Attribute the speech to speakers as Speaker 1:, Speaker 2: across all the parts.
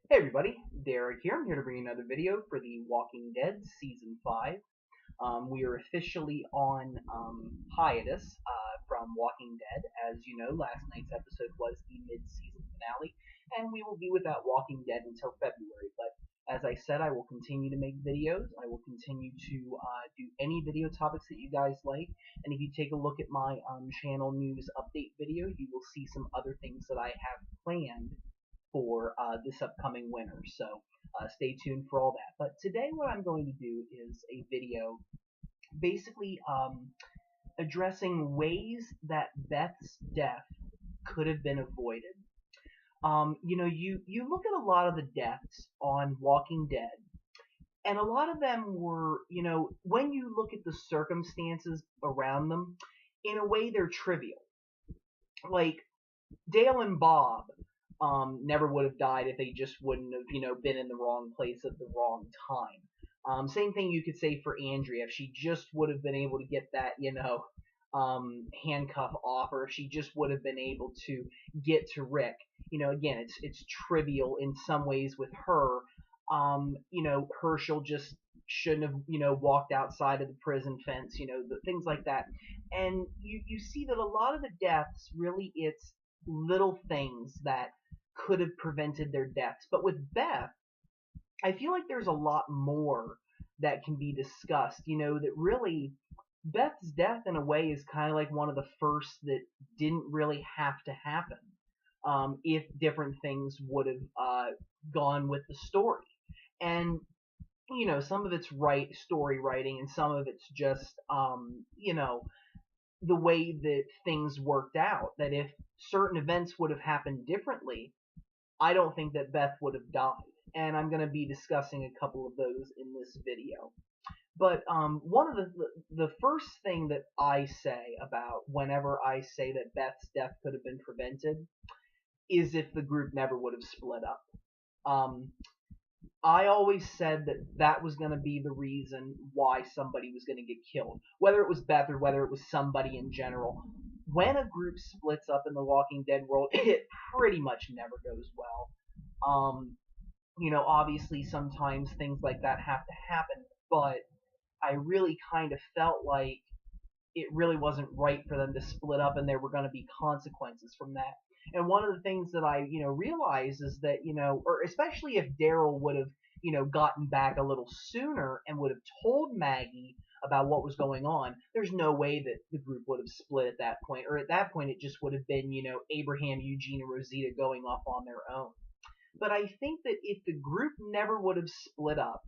Speaker 1: Hey everybody, Derek here. I'm here to bring you another video for The Walking Dead Season 5. We are officially on hiatus from Walking Dead. As you know, last night's episode was the mid-season finale, and we will be without Walking Dead until February. But as I said, I will continue to make videos. I will continue to do any video topics that you guys like. And if you take a look at my channel news update video, you will see some other things that I have planned for this upcoming winter. So stay tuned for all that. But today what I'm going to do is a video basically addressing ways that Beth's death could have been avoided. You look at a lot of the deaths on Walking Dead, and a lot of them were, when you look at the circumstances around them, in a way they're trivial. Like Dale and Bob never would have died if they just wouldn't have, been in the wrong place at the wrong time. Same thing you could say for Andrea. If she just would have been able to get that, handcuff off, or if she just would have been able to get to Rick. Again, it's trivial in some ways with her. Herschel just shouldn't have, walked outside of the prison fence, things like that. And you see that a lot of the deaths, really, it's little things that could have prevented their deaths. But with Beth, I feel like there's a lot more that can be discussed. That really, Beth's death in a way is kind of like one of the first that didn't really have to happen if different things would have gone with the story. And some of it's story writing, and some of it's just the way that things worked out. That if certain events would have happened differently, I don't think that Beth would have died. And I'm going to be discussing a couple of those in this video. But one of the first thing that I say about whenever I say that Beth's death could have been prevented is if the group never would have split up. I always said that that was going to be the reason why somebody was going to get killed, whether it was Beth or whether it was somebody in general. When a group splits up in the Walking Dead world, it pretty much never goes well. Obviously sometimes things like that have to happen, but I really kind of felt like it really wasn't right for them to split up, and there were going to be consequences from that. And one of the things that I, realized is that, or especially if Daryl would have, gotten back a little sooner and would have told Maggie about what was going on, there's no way that the group would have split at that point. Or at that point, it just would have been, Abraham, Eugene, and Rosita going off on their own. But I think that if the group never would have split up,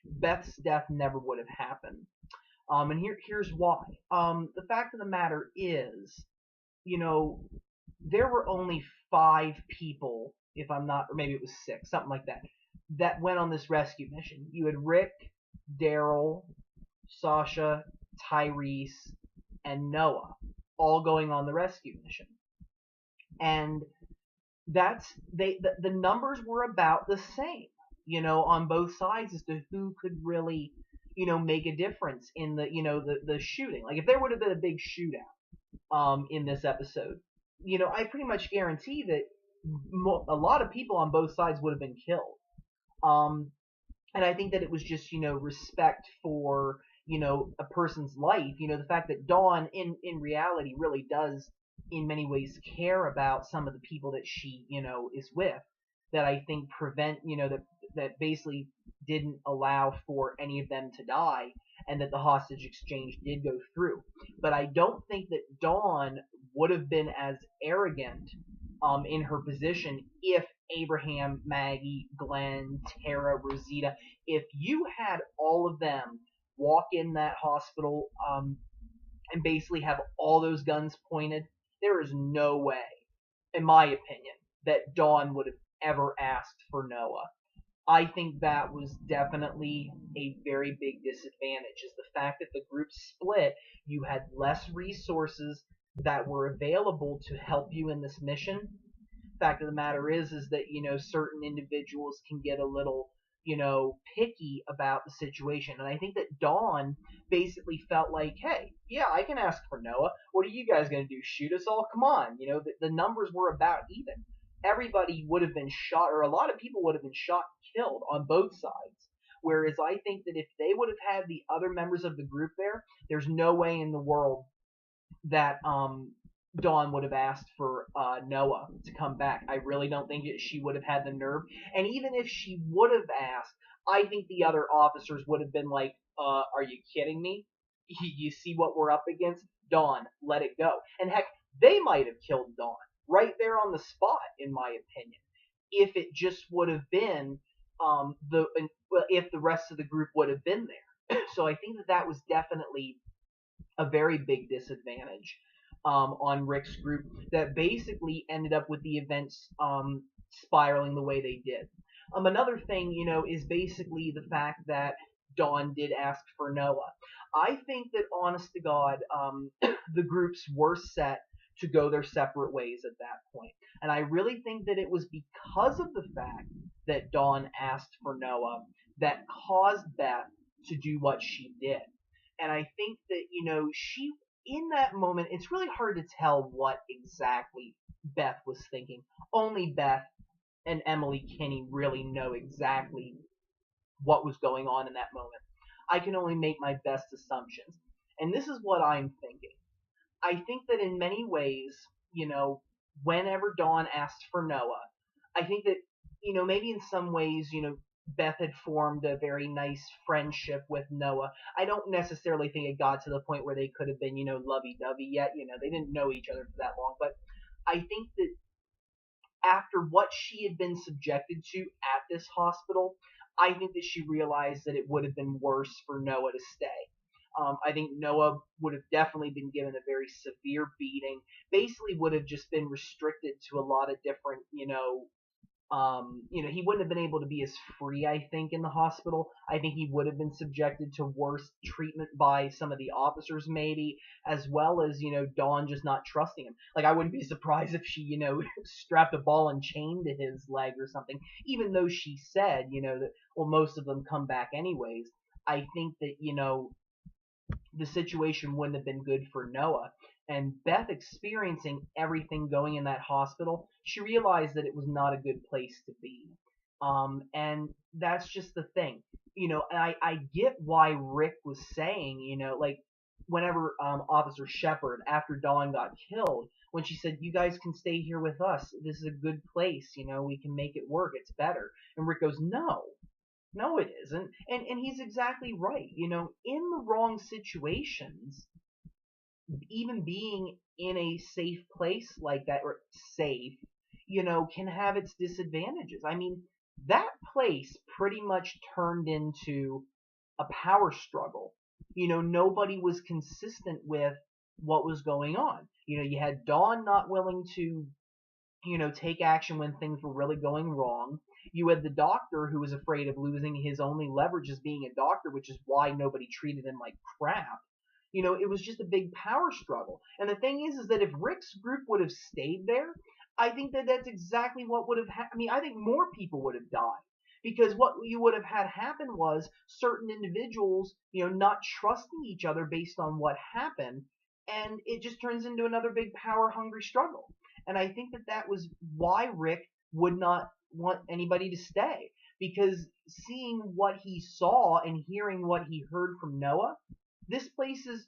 Speaker 1: Beth's death never would have happened. And here's why. The fact of the matter is, there were only 5 people, if I'm not, or maybe it was 6, something like that, that went on this rescue mission. You had Rick, Daryl, Sasha, Tyrese, and Noah, all going on the rescue mission. And the numbers were about the same, on both sides as to who could really, make a difference in the shooting. Like if there would have been a big shootout in this episode, I pretty much guarantee that a lot of people on both sides would have been killed. And I think that it was just, respect for, a person's life. The fact that Dawn, in reality, really does, in many ways, care about some of the people that she, is with, that I think prevent, that basically didn't allow for any of them to die, and that the hostage exchange did go through. But I don't think that Dawn would have been as arrogant in her position if Abraham, Maggie, Glenn, Tara, Rosita, if you had all of them walk in that hospital and basically have all those guns pointed, there is no way, in my opinion, that Dawn would have ever asked for Noah. I think that was definitely a very big disadvantage, is the fact that the group split. You had less resources that were available to help you in this mission. Fact of the matter is that, certain individuals can get a little, picky about the situation. And I think that Dawn basically felt like, hey, yeah, I can ask for Noah. What are you guys going to do? Shoot us all? Come on. The numbers were about even. everybody would have been shot, or a lot of people would have been shot and killed on both sides. Whereas I think that if they would have had the other members of the group there, there's no way in the world that Dawn would have asked for Noah to come back. I really don't think she would have had the nerve. And even if she would have asked, I think the other officers would have been like, "Are you kidding me? You see what we're up against? Dawn, let it go." And heck, they might have killed Dawn right there on the spot, in my opinion, if it just would have been if the rest of the group would have been there. So I think that that was definitely a very big disadvantage on Rick's group that basically ended up with the events spiraling the way they did. Another thing, is basically the fact that Dawn did ask for Noah. I think that, honest to God, the groups were set to go their separate ways at that point. And I really think that it was because of the fact that Dawn asked for Noah that caused Beth to do what she did. And I think that, she, in that moment, it's really hard to tell what exactly Beth was thinking. Only Beth and Emily Kinney really know exactly what was going on in that moment. I can only make my best assumptions. And this is what I'm thinking. I think that in many ways, whenever Dawn asked for Noah, I think that, maybe in some ways, Beth had formed a very nice friendship with Noah. I don't necessarily think it got to the point where they could have been, lovey-dovey yet. They didn't know each other for that long. But I think that after what she had been subjected to at this hospital, I think that she realized that it would have been worse for Noah to stay. I think Noah would have definitely been given a very severe beating. Basically, would have just been restricted to a lot of different, he wouldn't have been able to be as free, I think, in the hospital. I think he would have been subjected to worse treatment by some of the officers, maybe, as well as, Dawn just not trusting him. Like, I wouldn't be surprised if she, strapped a ball and chain to his leg or something, even though she said, that, well, most of them come back anyways. I think that, the situation wouldn't have been good for Noah. And Beth, experiencing everything going in that hospital, she realized that it was not a good place to be. And that's just the thing. And I get why Rick was saying, like, whenever Officer Shepard, after Dawn got killed, when she said, "You guys can stay here with us. This is a good place. We can make it work. It's better." And Rick goes, "No, no, it isn't." And he's exactly right. In the wrong situations, even being in a safe place like that, or safe, can have its disadvantages. I mean, that place pretty much turned into a power struggle. Nobody was consistent with what was going on. You had Dawn not willing to, take action when things were really going wrong. You had the doctor who was afraid of losing his only leverage as being a doctor, which is why nobody treated him like crap. It was just a big power struggle. And the thing is that if Rick's group would have stayed there, I think that that's exactly what would have happened. I mean, I think more people would have died. Because what you would have had happen was certain individuals, not trusting each other based on what happened, and it just turns into another big power-hungry struggle. And I think that that was why Rick would not want anybody to stay. Because seeing what he saw and hearing what he heard from Noah, this place is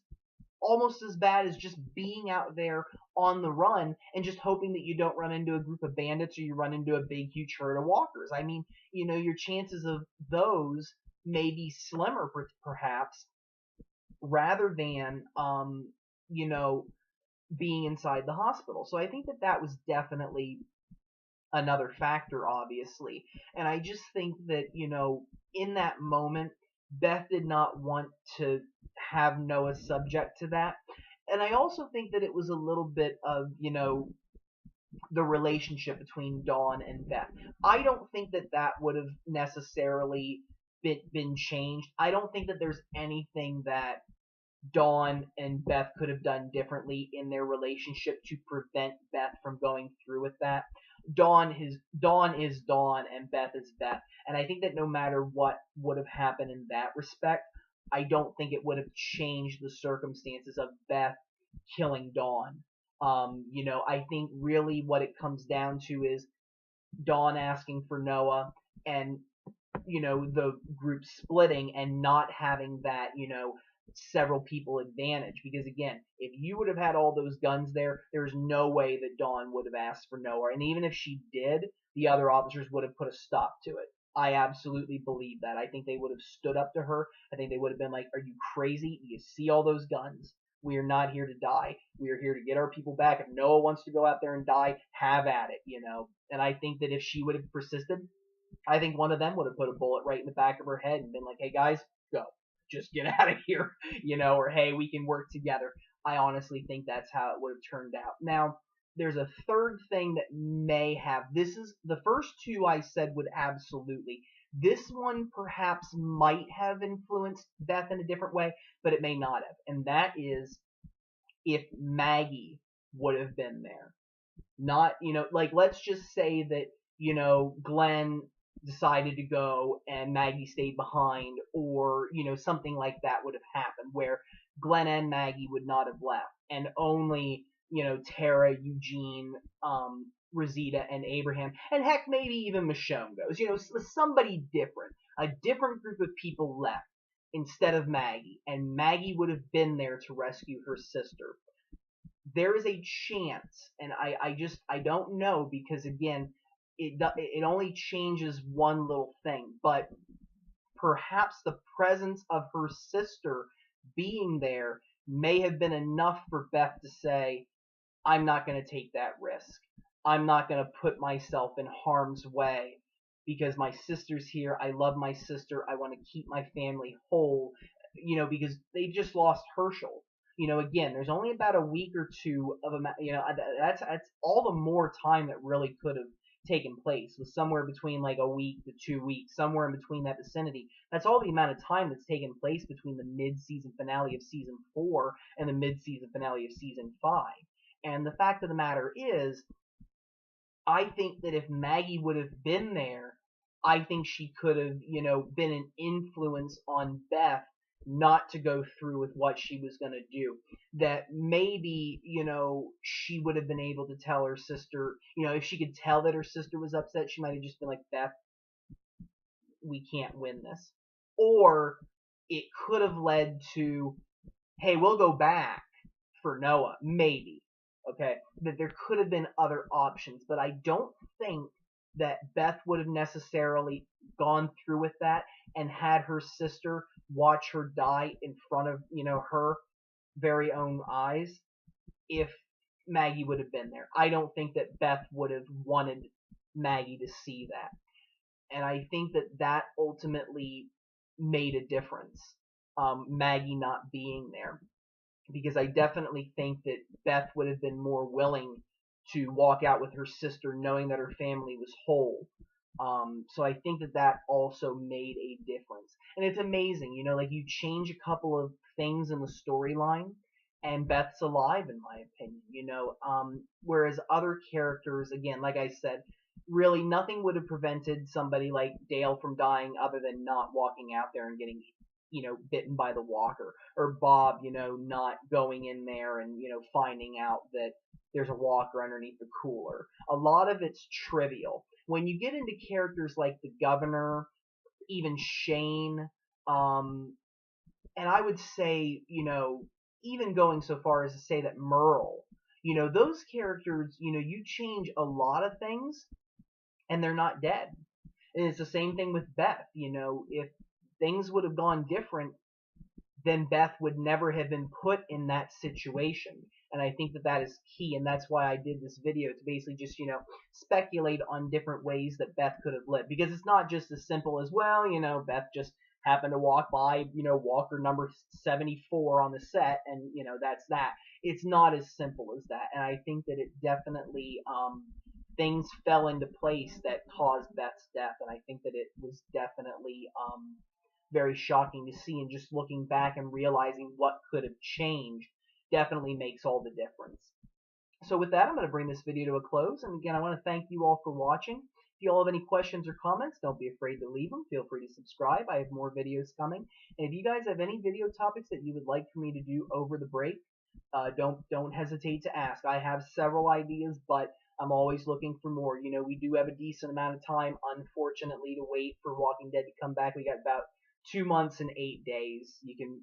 Speaker 1: almost as bad as just being out there on the run and just hoping that you don't run into a group of bandits or you run into a big, huge herd of walkers. I mean, your chances of those may be slimmer, perhaps, rather than, being inside the hospital. So I think that that was definitely another factor, obviously. And I just think that, in that moment, Beth did not want to have Noah subject to that. And I also think that it was a little bit of, the relationship between Dawn and Beth. I don't think that that would have necessarily been changed. I don't think that there's anything that Dawn and Beth could have done differently in their relationship to prevent Beth from going through with that. Dawn is Dawn and Beth is Beth. And I think that no matter what would have happened in that respect, I don't think it would have changed the circumstances of Beth killing Dawn. I think really what it comes down to is Dawn asking for Noah, and the group splitting and not having that several people advantage. Because again, if you would have had all those guns there's no way that Dawn would have asked for Noah, and even if she did, the other officers would have put a stop to it. I absolutely believe that. I think they would have stood up to her. I think they would have been like, are you crazy? Do you see all those guns? We are not here to die. We are here to get our people back. If Noah wants to go out there and die, have at it. And I think that if she would have persisted, I think one of them would have put a bullet right in the back of her head and been like, hey guys, go. Just get out of here, or hey, we can work together. I honestly think that's how it would have turned out. Now, there's a third thing that may have. This is the first two I said would absolutely. This one perhaps might have influenced Beth in a different way, but it may not have. And that is if Maggie would have been there. Not, like let's just say that, Glenn decided to go and Maggie stayed behind, or, something like that would have happened where Glenn and Maggie would not have left, and only, Tara, Eugene, Rosita, and Abraham, and heck, maybe even Michonne goes, somebody different, a different group of people left instead of Maggie, and Maggie would have been there to rescue her sister. There is a chance, and I don't know, because again, it only changes one little thing, but perhaps the presence of her sister being there may have been enough for Beth to say, I'm not going to take that risk. I'm not going to put myself in harm's way because my sister's here. I love my sister. I want to keep my family whole, because they just lost Herschel. Again, there's only about a week or two of that's all the more time that really could have taken place, was somewhere between like a week to 2 weeks, somewhere in between that vicinity. That's all the amount of time that's taken place between the mid-season finale of season 4 and the mid-season finale of season 5. And the fact of the matter is, I think that if Maggie would have been there, I think she could have, been an influence on Beth not to go through with what she was going to do. That maybe, she would have been able to tell her sister, if she could tell that her sister was upset, she might have just been like, Beth, we can't win this. Or it could have led to, hey, we'll go back for Noah, maybe. Okay, that there could have been other options, but I don't think that Beth would have necessarily gone through with that and had her sister watch her die in front of, her very own eyes if Maggie would have been there. I don't think that Beth would have wanted Maggie to see that. And I think that that ultimately made a difference, Maggie not being there. Because I definitely think that Beth would have been more willing to walk out with her sister knowing that her family was whole. So I think that that also made a difference. And it's amazing, like you change a couple of things in the storyline and Beth's alive, in my opinion, whereas other characters, again, like I said, really nothing would have prevented somebody like Dale from dying other than not walking out there and getting bitten by the walker, or Bob, not going in there and, finding out that there's a walker underneath the cooler. A lot of it's trivial. When you get into characters like the governor, even Shane, and I would say, even going so far as to say that Merle, those characters, you change a lot of things and they're not dead. And it's the same thing with Beth. If things would have gone different, then Beth would never have been put in that situation. And I think that that is key, and that's why I did this video, to basically just, speculate on different ways that Beth could have lived. Because it's not just as simple as, well, Beth just happened to walk by, walker number 74 on the set, and, that's that. It's not as simple as that. And I think that it definitely, things fell into place that caused Beth's death, and I think that it was definitely, very shocking to see, and just looking back and realizing what could have changed definitely makes all the difference. So with that, I'm going to bring this video to a close, and again, I want to thank you all for watching. If you all have any questions or comments, don't be afraid to leave them. Feel free to subscribe. I have more videos coming. And if you guys have any video topics that you would like for me to do over the break, don't hesitate to ask. I have several ideas, but I'm always looking for more. You know, we do have a decent amount of time, unfortunately, to wait for Walking Dead to come back. We got about 2 months and 8 days. You can,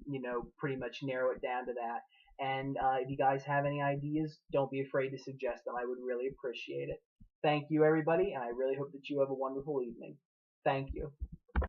Speaker 1: pretty much narrow it down to that. And if you guys have any ideas, don't be afraid to suggest them. I would really appreciate it. Thank you, everybody, and I really hope that you have a wonderful evening. Thank you.